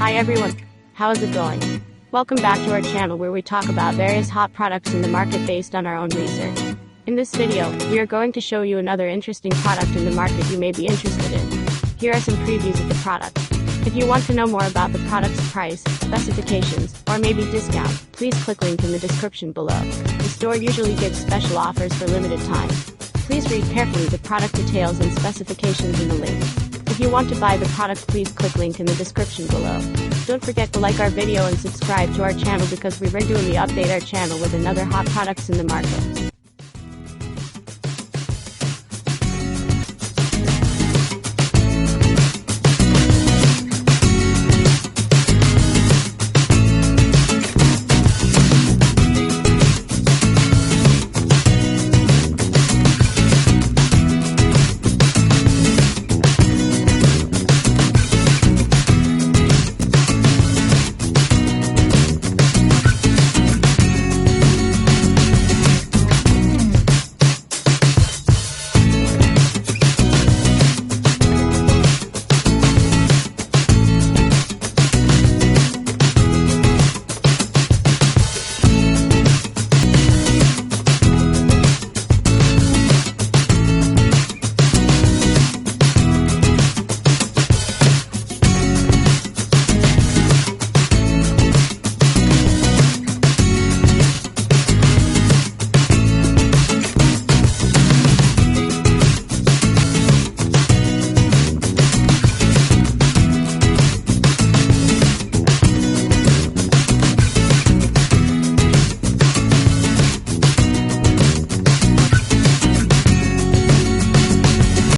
Hi everyone, how is it going? Welcome back to our channel where we talk about various hot products in the market based on our own research. In this video, we are going to show you another interesting product in the market you may be interested in. Here are some previews of the product. If you want to know more about the product's price, specifications, or maybe discount, please click link in the description below. The store usually gives special offers for limited time. Please read carefully the product details and specifications in the link. If you want to buy the product, please click link in the description below. Don't forget to like our video and subscribe to our channel because we regularly update our channel with another hot products in the market.